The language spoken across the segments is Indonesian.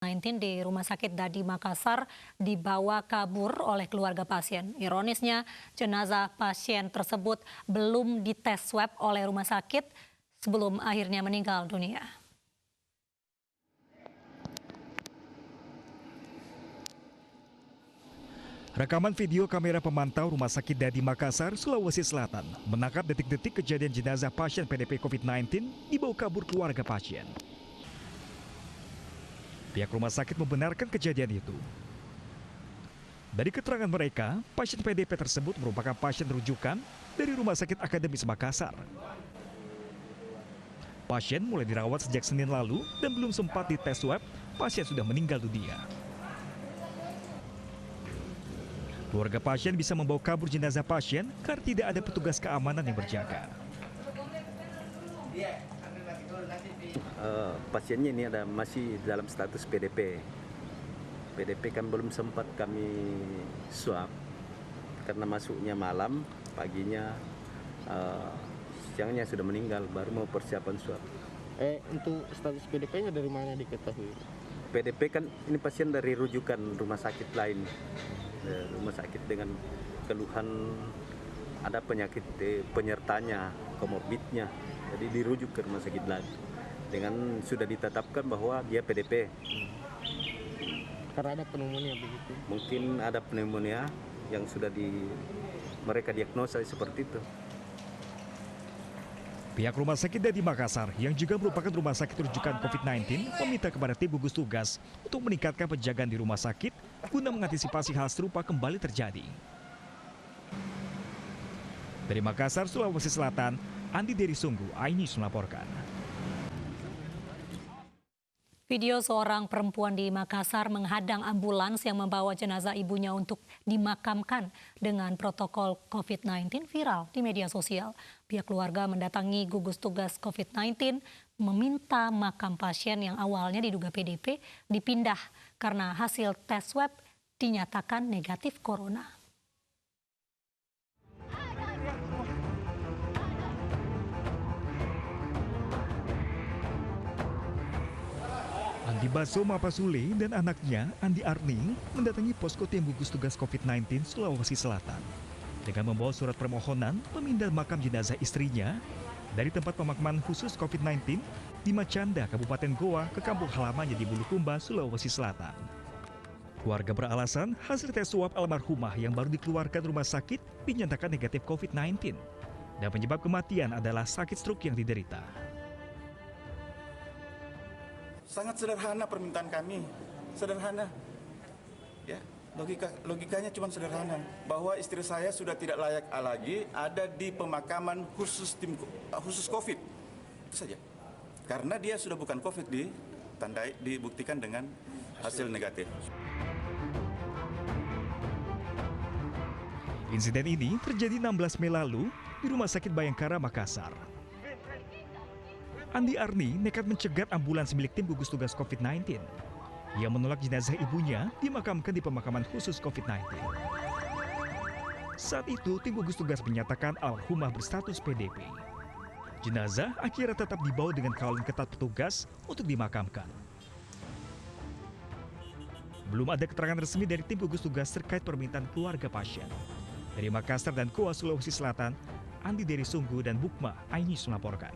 COVID-19 di Rumah Sakit Dadi Makassar dibawa kabur oleh keluarga pasien. Ironisnya, jenazah pasien tersebut belum dites swab oleh rumah sakit sebelum akhirnya meninggal dunia. Rekaman video kamera pemantau Rumah Sakit Dadi Makassar, Sulawesi Selatan menangkap detik-detik kejadian jenazah pasien PDP COVID-19 dibawa kabur keluarga pasien. Pihak rumah sakit membenarkan kejadian itu. Dari keterangan mereka, pasien PDP tersebut merupakan pasien rujukan dari Rumah Sakit Akademis Makassar. Pasien mulai dirawat sejak Senin lalu dan belum sempat dites swab, pasien sudah meninggal dunia. Keluarga pasien bisa membawa kabur jenazah pasien karena tidak ada petugas keamanan yang berjaga. Pasiennya ini masih dalam status PDP. PDP kan belum sempat kami swab karena masuknya malam, paginya, siangnya sudah meninggal, baru mau persiapan swab. Untuk status PDP-nya dari mana diketahui? PDP kan ini pasien dari rujukan rumah sakit lain, rumah sakit dengan keluhan ada penyakit penyertanya, komorbidnya, jadi dirujuk ke rumah sakit lain. Dengan sudah ditetapkan bahwa dia PDP. Karena ada pneumonia begitu? Mungkin ada pneumonia yang sudah mereka diagnosa seperti itu. Pihak Rumah Sakit Dadi Makassar yang juga merupakan rumah sakit rujukan COVID-19 meminta kepada tim gugus tugas untuk meningkatkan penjagaan di rumah sakit guna mengantisipasi hal serupa kembali terjadi. Dari Makassar, Sulawesi Selatan, Andi Deri Sunggu, iNews melaporkan. Video seorang perempuan di Makassar menghadang ambulans yang membawa jenazah ibunya untuk dimakamkan dengan protokol COVID-19 viral di media sosial. Pihak keluarga mendatangi gugus tugas COVID-19 meminta makam pasien yang awalnya diduga PDP dipindah karena hasil tes swab dinyatakan negatif corona. Andi Baso Mapasule dan anaknya Andi Arning mendatangi posko tim gugus tugas COVID-19 Sulawesi Selatan dengan membawa surat permohonan pemindahan makam jenazah istrinya dari tempat pemakaman khusus COVID-19 di Macanda, Kabupaten Goa ke kampung halamannya di Bulukumba, Sulawesi Selatan. Keluarga beralasan hasil tes swab almarhumah yang baru dikeluarkan rumah sakit dinyatakan negatif COVID-19 dan penyebab kematian adalah sakit stroke yang diderita. Sangat sederhana permintaan kami, sederhana. Ya, logikanya cuma sederhana, bahwa istri saya sudah tidak layak lagi ada di pemakaman khusus COVID. Itu saja. Karena dia sudah bukan COVID, dibuktikan dengan hasil negatif. Insiden ini terjadi 16 Mei lalu di Rumah Sakit Bayangkara, Makassar. Andi Arni nekat mencegat ambulans milik tim gugus tugas COVID-19. Ia menolak jenazah ibunya dimakamkan di pemakaman khusus COVID-19. Saat itu, tim gugus tugas menyatakan almarhumah berstatus PDP. Jenazah akhirnya tetap dibawa dengan kawal ketat petugas untuk dimakamkan. Belum ada keterangan resmi dari tim gugus tugas terkait permintaan keluarga pasien. Dari Makassar dan Goa, Sulawesi Selatan, Andi Deri Sunggu dan Bukma, iNews melaporkan.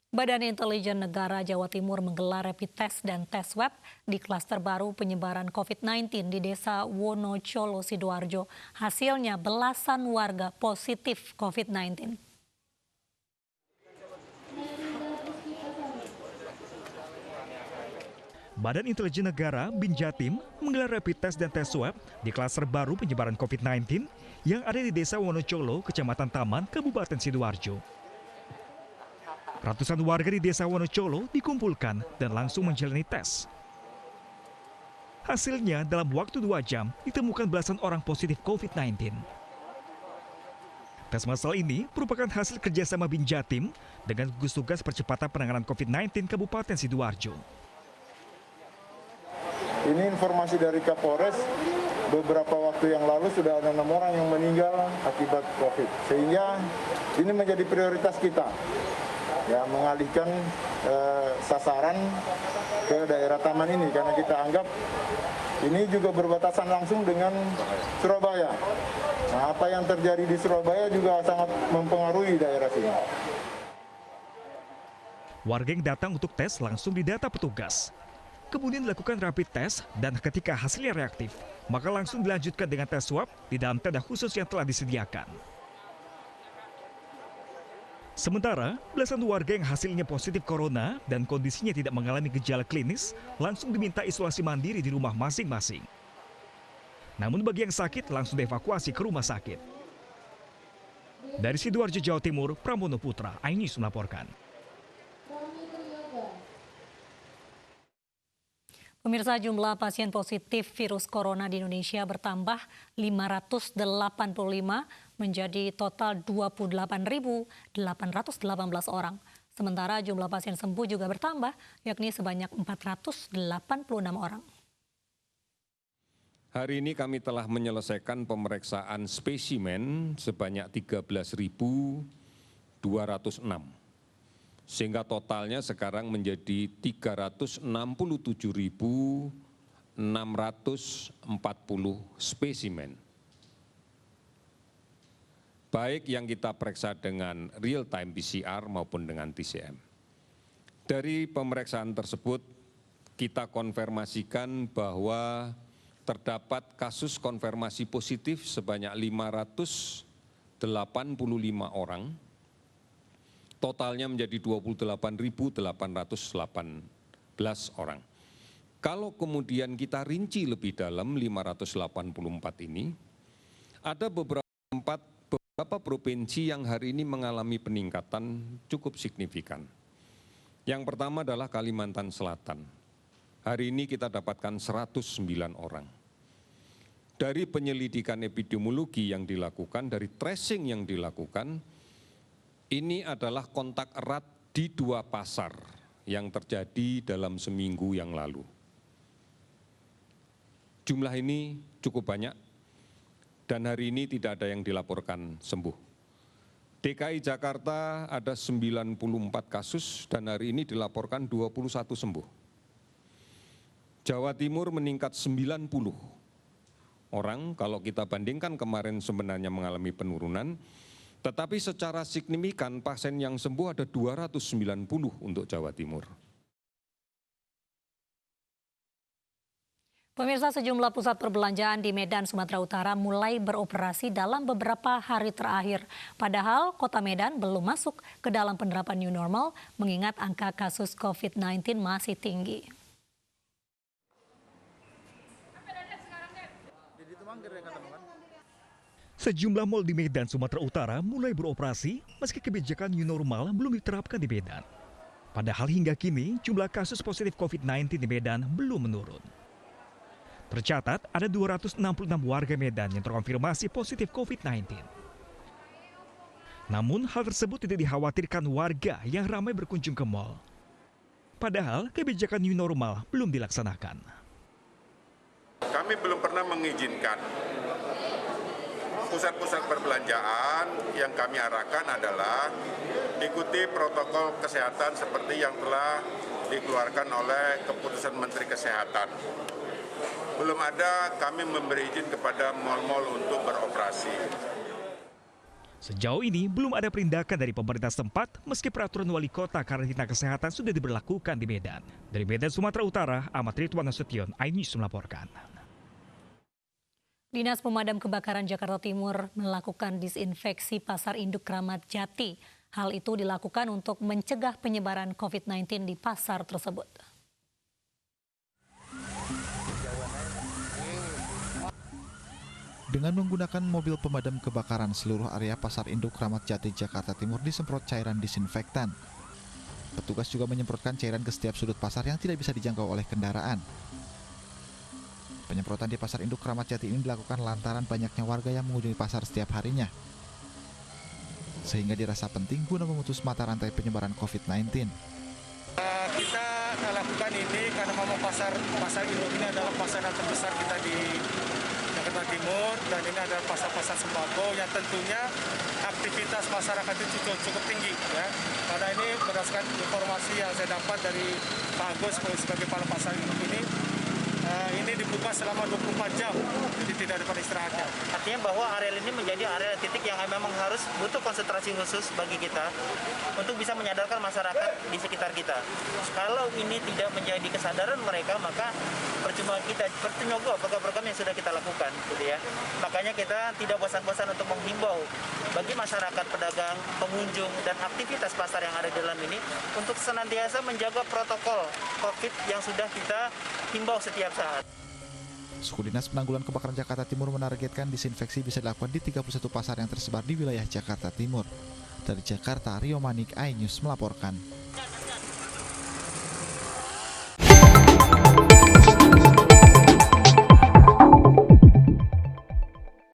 Badan Intelijen Negara Jawa Timur menggelar rapid test dan tes swab di klaster baru penyebaran COVID-19 di Desa Wonocolo, Sidoarjo. Hasilnya belasan warga positif COVID-19. Badan Intelijen Negara (BIN) Jatim menggelar rapid test dan tes swab di klaster baru penyebaran COVID-19 yang ada di Desa Wonocolo, Kecamatan Taman, Kabupaten Sidoarjo. Ratusan warga di Desa Wonocolo dikumpulkan dan langsung menjalani tes. Hasilnya dalam waktu 2 jam ditemukan belasan orang positif COVID-19. Tes massal ini merupakan hasil kerjasama BIN Jatim dengan gugus tugas percepatan penanganan COVID-19 Kabupaten Sidoarjo. Ini informasi dari Kapolres beberapa waktu yang lalu sudah ada 6 orang yang meninggal akibat COVID. Sehingga ini menjadi prioritas kita, ya, mengalihkan sasaran ke daerah taman ini karena kita anggap ini juga berbatasan langsung dengan Surabaya. Nah, apa yang terjadi di Surabaya juga sangat mempengaruhi daerah sini. Warga yang datang untuk tes langsung didata petugas. Kemudian dilakukan rapid test dan ketika hasilnya reaktif, maka langsung dilanjutkan dengan tes swab di dalam tenda khusus yang telah disediakan. Sementara, belasan warga yang hasilnya positif corona dan kondisinya tidak mengalami gejala klinis langsung diminta isolasi mandiri di rumah masing-masing. Namun bagi yang sakit langsung dievakuasi ke rumah sakit. Dari Sidoarjo, Jawa Timur, Pramono Putra, iNews melaporkan. Pemirsa, jumlah pasien positif virus corona di Indonesia bertambah 585 menjadi total 28.818 orang. Sementara jumlah pasien sembuh juga bertambah, yakni sebanyak 486 orang. Hari ini kami telah menyelesaikan pemeriksaan spesimen sebanyak 13.206. Sehingga totalnya sekarang menjadi 367.640 spesimen. Baik yang kita periksa dengan real time PCR maupun dengan TCM. Dari pemeriksaan tersebut kita konfirmasikan bahwa terdapat kasus konfirmasi positif sebanyak 585 orang. Totalnya menjadi 28.818 orang. Kalau kemudian kita rinci lebih dalam 584 ini, ada beberapa provinsi yang hari ini mengalami peningkatan cukup signifikan. Yang pertama adalah Kalimantan Selatan. Hari ini kita dapatkan 109 orang. Dari penyelidikan epidemiologi yang dilakukan, dari tracing yang dilakukan, ini adalah kontak erat di 2 pasar yang terjadi dalam seminggu yang lalu. Jumlah ini cukup banyak dan hari ini tidak ada yang dilaporkan sembuh. DKI Jakarta ada 94 kasus dan hari ini dilaporkan 21 sembuh. Jawa Timur meningkat 90 orang, kalau kita bandingkan kemarin sebenarnya mengalami penurunan. Tetapi secara signifikan pasien yang sembuh ada 290 untuk Jawa Timur. Pemirsa, sejumlah pusat perbelanjaan di Medan, Sumatera Utara mulai beroperasi dalam beberapa hari terakhir. Padahal kota Medan belum masuk ke dalam penerapan new normal mengingat angka kasus COVID-19 masih tinggi. Sejumlah mal di Medan, Sumatera Utara mulai beroperasi meski kebijakan new normal belum diterapkan di Medan. Padahal hingga kini jumlah kasus positif COVID-19 di Medan belum menurun. Tercatat ada 266 warga Medan yang terkonfirmasi positif COVID-19. Namun hal tersebut tidak dikhawatirkan warga yang ramai berkunjung ke mal. Padahal kebijakan new normal belum dilaksanakan. Kami belum pernah mengizinkan pusat-pusat perbelanjaan. Yang kami arahkan adalah ikuti protokol kesehatan seperti yang telah dikeluarkan oleh keputusan Menteri Kesehatan. Belum ada kami memberi izin kepada mal-mal untuk beroperasi. Sejauh ini belum ada penindakan dari pemerintah setempat meski peraturan wali kota karantina kesehatan sudah diberlakukan di Medan. Dari Medan, Sumatera Utara, Ahmad Ridwan Nasution, iNews melaporkan. Dinas Pemadam Kebakaran Jakarta Timur melakukan disinfeksi Pasar Induk Kramat Jati. Hal itu dilakukan untuk mencegah penyebaran COVID-19 di pasar tersebut. Dengan menggunakan mobil pemadam kebakaran, seluruh area Pasar Induk Kramat Jati, Jakarta Timur disemprot cairan disinfektan. Petugas juga menyemprotkan cairan ke setiap sudut pasar yang tidak bisa dijangkau oleh kendaraan. Penyemprotan di Pasar Induk Kramat Jati ini dilakukan lantaran banyaknya warga yang mengunjungi pasar setiap harinya. Sehingga dirasa penting guna memutus mata rantai penyebaran COVID-19. Kita lakukan ini karena memang pasar induk ini adalah pasar yang terbesar kita di Jakarta Timur, dan ini adalah pasar-pasar sembako yang tentunya aktivitas masyarakat itu cukup tinggi ya. Karena ini berdasarkan informasi yang saya dapat dari Pak Agus sebagai kepala pasar ini dibuka selama 24 jam, jadi tidak ada istirahatnya. Artinya bahwa area ini menjadi area titik yang memang harus butuh konsentrasi khusus bagi kita untuk bisa menyadarkan masyarakat di sekitar kita. Kalau ini tidak menjadi kesadaran mereka, maka percuma kita seperti nyogok program-program yang sudah kita lakukan, gitu ya. Makanya kita tidak bosan-bosan untuk menghimbau bagi masyarakat, pedagang, pengunjung, dan aktivitas pasar yang ada di dalam ini untuk senantiasa menjaga protokol COVID yang sudah kita himbau setiap saat. Suku Dinas Penanggulangan Kebakaran Jakarta Timur menargetkan disinfeksi bisa dilakukan di 31 pasar yang tersebar di wilayah Jakarta Timur. Dari Jakarta, Rio Manik, iNews melaporkan.